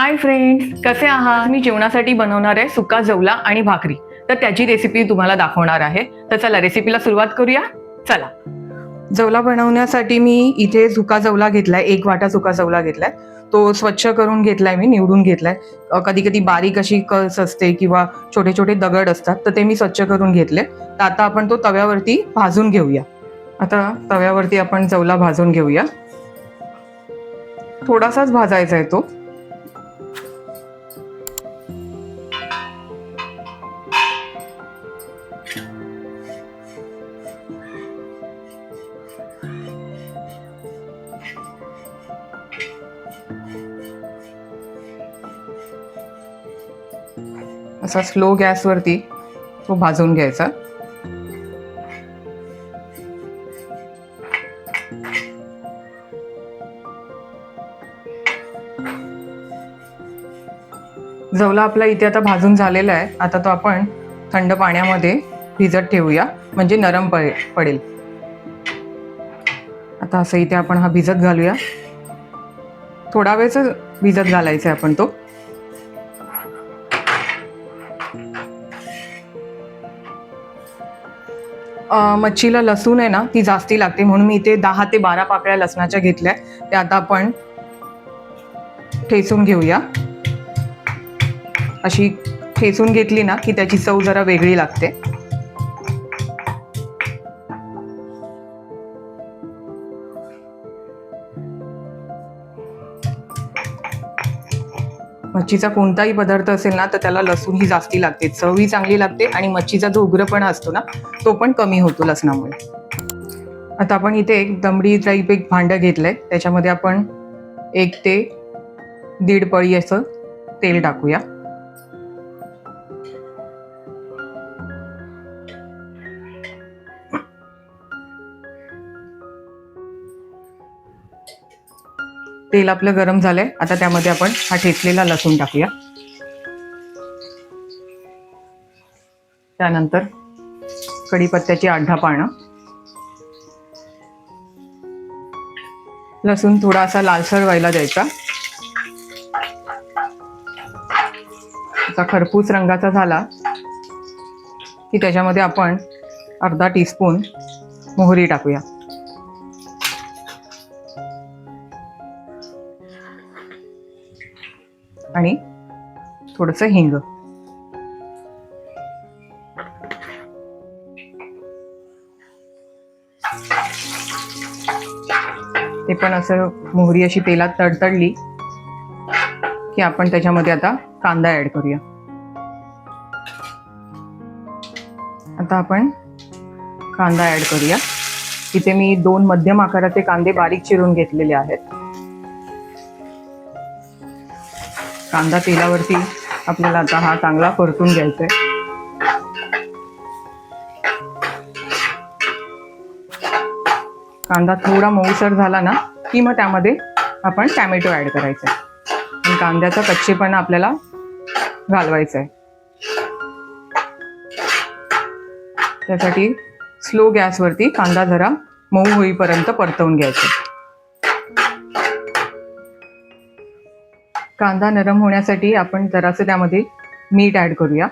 Hi friends, कसे आहात? मी जेवणासाठी बनवणार आहे सुका जवला आणि भाकरी. तर त्याची रेसिपी तुम्हाला दाखवणार आहे. तर चला रेसिपीला सुरुवात करूया. चला. जवला बनवण्यासाठी मी इथे सुका जवला घेतलाय, 1 वाटा सुका जवला घेतलाय. तो स्वच्छ करून घेतलाय, मी निवडून घेतलाय. कधी कधी बारीक अशी कस असते किंवा छोटे छोटे दगड असतात, तर ते मी स्वच्छ करून घेतले. तर आता आपण तो तव्यावरती भाजून घेऊया. आता तव्यावरती आपण जवला भाजून घेऊया. थोडासाच भाजायचा आहे तो. असा स्लो गॅसवरती तो भाजून घ्यायचा. जवला आपला इथे आता भाजून झालेला आहे. आता तो आपण थंड पाण्यामध्ये भिजत ठेवूया, म्हणजे नरम पडेल. आता असं इथे आपण हा भिजत घालूया. थोडा वेळच भिजत घालायचा आहे आपण तो. मच्छीला लसूण आहे ना, ती जास्ती लागते, म्हणून मी इथे 10 ते 12 पाकळ्या लसणाच्या घेतल्या. त्या आता आपण ठेचून घेऊया. अशी ठेचून घेतली ना की त्याची चव जरा वेगळी लागते. मच्छीचा कोणताही पदार्थ असेल ना तर त्याला लसूण ही जास्ती लागते, चवही चांगली लागते आणि मच्छीचा जो उग्रपणा असतो ना तो पण कमी होतो लसणामुळे. आता आपण इथे एक दमडी टाईप एक भांडं घेतलंय. त्याच्यामध्ये आपण 1 ते 1.5 पळी असं तेल टाकूया. तेल आपलं गरम झालंय. आता त्यामध्ये आपण हा ठेचलेला लसूण टाकूया. त्यानंतर कढीपत्त्याची 8-10 पानं. लसूण थोडा असा लालसर व्हायला द्यायचा. असा खरपूस रंगाचा झाला की त्याच्यामध्ये आपण अर्धा टीस्पून मोहरी टाकूया. आणि थोडंसं हिंग. ते पण असं मोहरी अशी तेलात तडतडली की आपण त्याच्यामध्ये आता कांदा ऍड करूया. आता आपण कांदा ऍड करूया. इथे मी 2 मध्यम आकाराचे कांदे बारीक चिरून घेतलेले आहेत. कांदा तेलावरती आपल्याला आता हा चांगला परतून घ्यायचा आहे. कांदा थोडा मऊसर झाला ना की मग त्यामध्ये आपण टॅमॅटो ऍड करायचा आहे. आणि कांद्याचा कच्चेपणा आपल्याला घालवायचा आहे. त्यासाठी स्लो गॅसवरती कांदा जरा मऊ होईपर्यंत परतवून घ्यायचा. कांदा नरम होण्यासाठी आपण जरासं त्यामध्ये मीठ ऍड करूया.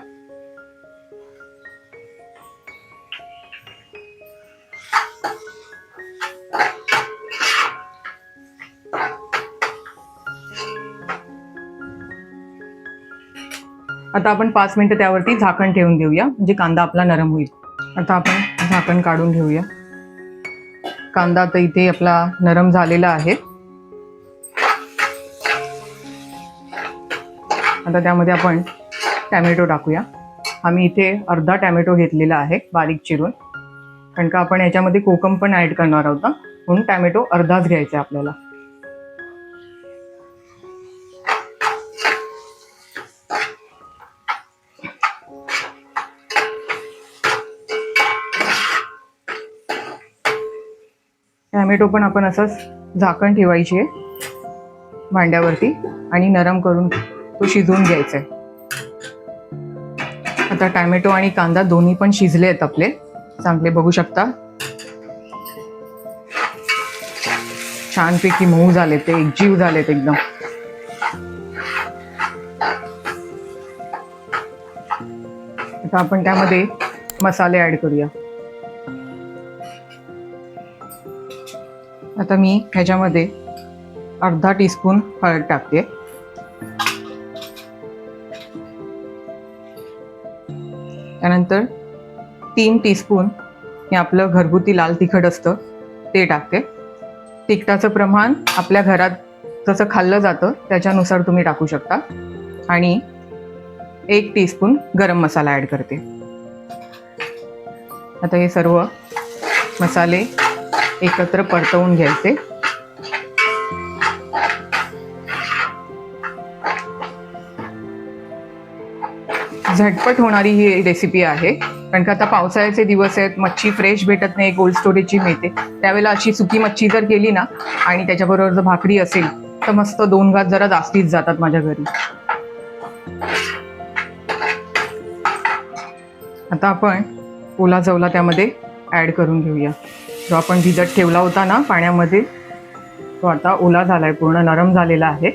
आता आपण 5 मिनिटं त्यावरती झाकण ठेवून देऊया, म्हणजे कांदा आपला नरम होईल. आता आपण झाकण काढून घेऊया. कांदा आता इथे आपला नरम झालेला आहे. आता त्यामध्ये आपण टॅमॅटो टाकूया. आम्ही इथे अर्धा टॅमॅटो घेतलेला आहे बारीक चिरून, कारण का आपण याच्यामध्ये कोकम पण ऍड करणार आहोत, म्हणून टॅमॅटो अर्धाच घ्यायचा आहे आपल्याला. टॅमॅटो पण आपण असंच झाकण ठेवायची आहे भांड्यावरती आणि नरम करून तो शिजवून घ्यायचा आहे. आता टॅमॅटो आणि कांदा दोन्ही पण शिजले आहेत आपले चांगले, बघू शकता. छानपैकी मऊ झाले, ते एकजीव झालेत एकदम. आता आपण त्यामध्ये मसाले ॲड करूया. आता मी ह्याच्यामध्ये अर्धा टीस्पून हळद टाकते. त्यानंतर 3 टीस्पून हे आपलं घरगुती लाल तिखट असतं ते टाकते. तिखटाचं प्रमाण आपल्या घरात जसं खाल्लं जातं त्याच्यानुसार तुम्ही टाकू शकता. आणि 1 टीस्पून गरम मसाला ॲड करते. आता हे सर्व मसाले एकत्र परतवून घ्यायचे. झटपट होणारी ही रेसिपी आहे, कारण का आता पावसाळ्याचे दिवस आहेत, मच्छी फ्रेश भेटत नाही, कोल्ड स्टोरेजची मिळते. त्यावेळेला अशी सुकी मच्छी जर केली ना आणि त्याच्याबरोबर जर भाकरी असेल तर मस्त 2 घास जरा जास्तीच जातात माझ्या घरी. आता आपण ओला जवला त्यामध्ये ॲड करून घेऊया. जो आपण भिजत ठेवला होता ना पाण्यामध्ये, तो आता ओला झालाय, पूर्ण नरम झालेला आहे.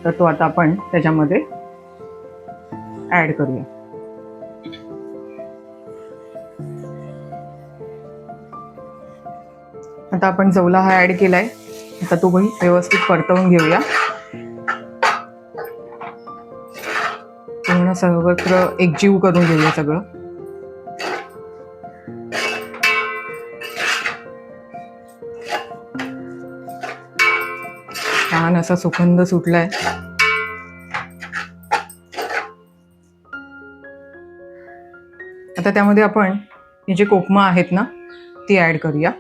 तर तो आता आपण त्याच्यामध्ये ॲड करूया. आता आपण जवला हा ॲड केलाय. आता तो व्यवस्थित परतवून घेऊया. पूर्ण सर्वत्र एकजीव करून घेऊया सगळं. छान असा सुगंध सुटलाय. आता त्यामध्ये आपण ही जी कोकमा आहेत ना ती ॲड करूया.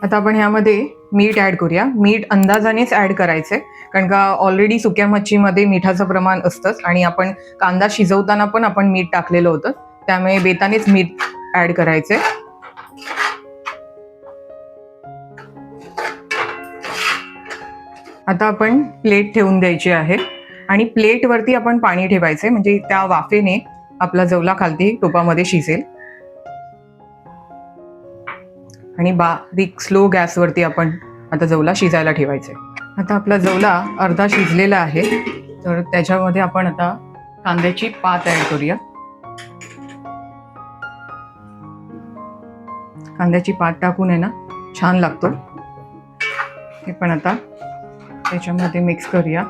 आता आपण ह्यामध्ये मीठ ॲड करूया. मीठ अंदाजानेच ॲड करायचंय, कारण का ऑलरेडी सुक्या मच्छीमध्ये मिठाचं प्रमाण असतंच आणि आपण कांदा शिजवताना पण आपण मीठ टाकलेलं होतं, त्यामुळे बेतानेच मीठ ॲड करायचंय. आता आपण प्लेट ठेवून द्यायची आहे आणि प्लेटवरती आपण पाणी ठेवायचंय, म्हणजे त्या वाफेने आपला जवला खालती टोपामध्ये शिजेल. आणि बारीक स्लो गॅसवरती आपण आता जवला शिजायला ठेवायचंय. आता आपला जवला अर्धा शिजलेला आहे, तर त्याच्यामध्ये आपण आता कांद्याची पात ॲड करूया. कांद्याची पात टाकून आहे ना छान लागतो. हे पण आता त्याच्यामध्ये मिक्स करूया.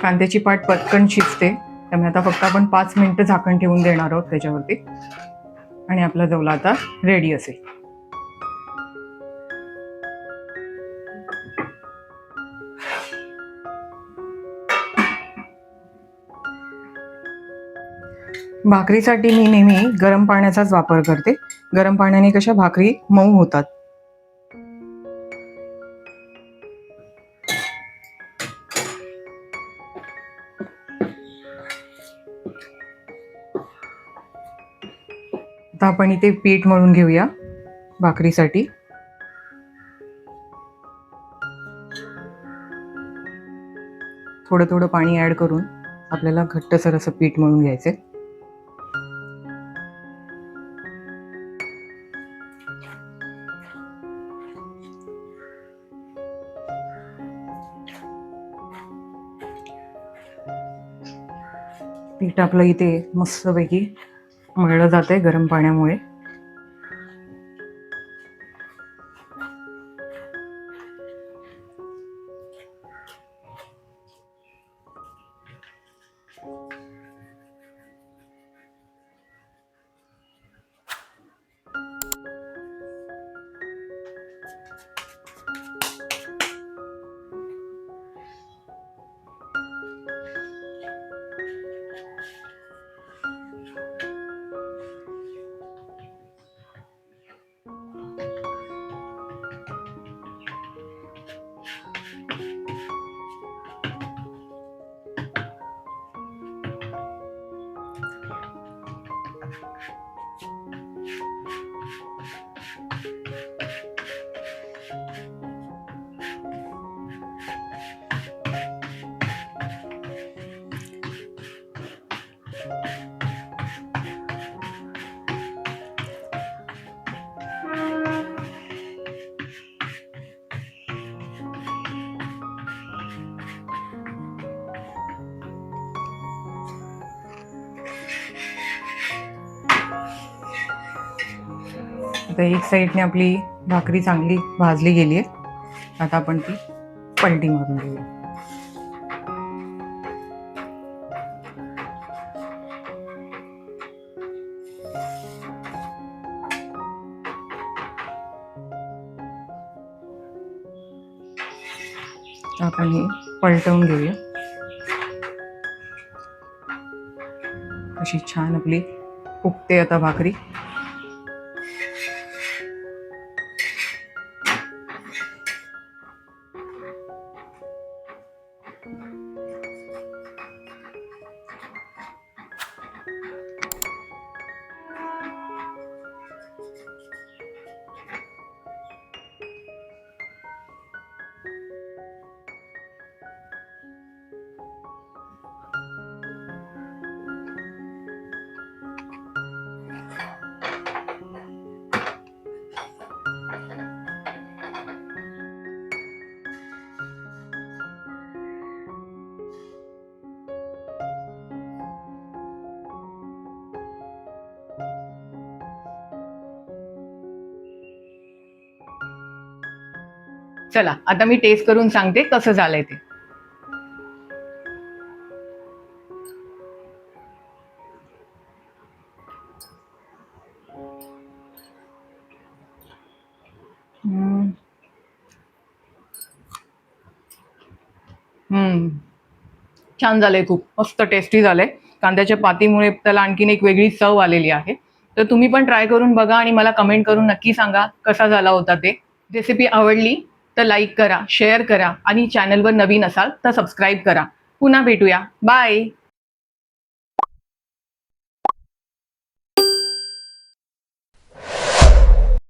कांद्याची पात पटकन शिजते, त्यामुळे आता फक्त आपण 5 मिनिटं झाकण ठेवून देणार आहोत त्याच्यावरती आणि आपला जवला आता रेडी असेल. भाकरीसाठी मी नेहमी गरम पाण्याचाच वापर करते. गरम पाण्याने कशा भाकरी मऊ होतात. आता आपण इथे पीठ मळून घेऊया भाकरीसाठी. थोडं थोडं पाणी ॲड करून आपल्याला घट्टसर असं पीठ मळून घ्यायचंय. पीठ आपलं इथे मस्तपैकी मळलं जातंय गरम पाण्यामुळे. आता एक साईडने आपली भाकरी चांगली भाजली गेली आहे. आता आपण ती पलटी मारून घेऊया. आपण ही पलटवून घेऊया. अशी छान आपली फुगते आता भाकरी. चला आता मी टेस्ट करून सांगते कसं झालंय ते. छान झालंय, खूप मस्त टेस्टी झालंय. कांद्याच्या पातीमुळे त्याला आणखीन एक वेगळी चव आलेली आहे. तर तुम्ही पण ट्राय करून बघा आणि मला कमेंट करून नक्की सांगा कसा झाला होता ते. रेसिपी आवडली तर लाईक करा, शेअर करा आणि चॅनलवर नवीन असाल तर सबस्क्राईब करा. पुन्हा भेटूया. बाय.